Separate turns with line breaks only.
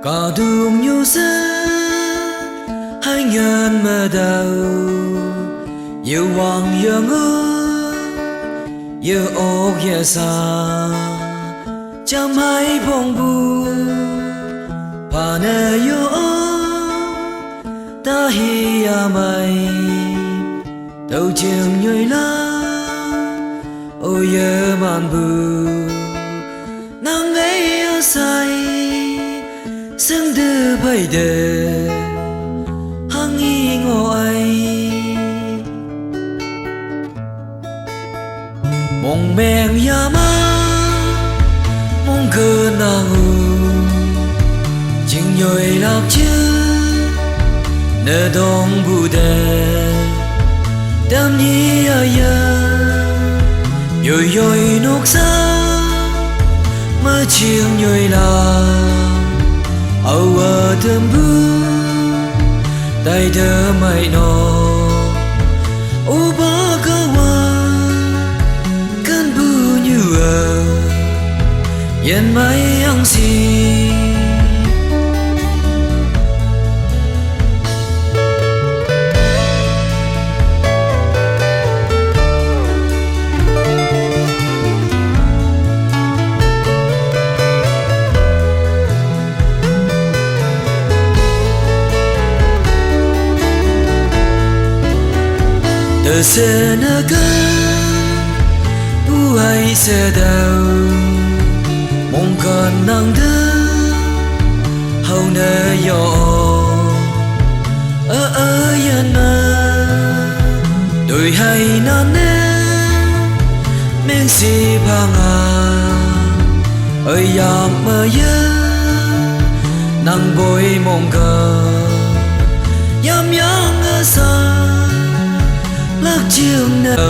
Có đường nhu sơ hai nhân mơ đầu yêu hoàng yêu ngư yêu ốc yêu xa chăm hai bông bu pa nơ yêu ta hi à mày đầu trường nhồi la ôi yêu man bu nắng ấy yêu say sương đưa bay đờ hăng nghi ngồi mong mèng ya ma mong cơ na ngu chừng nhồi lạc chứ nơ đông bu đờ đam ni ya ya yoi yoi nốc sa mơ chiều nhồi lạc âu ở thơm bu tay thơ mày nó ô ba cơ hoa cơn bu như yên mây ăn xì tờ sơ nơ cơ bu ai sơ đầu mong còn nắng thơ hầu nơ yo yên đôi hay nan nơ men si phang ơi yam mơ yơ nắng bôi mong cơ yam yang ở xa lạc chiều nào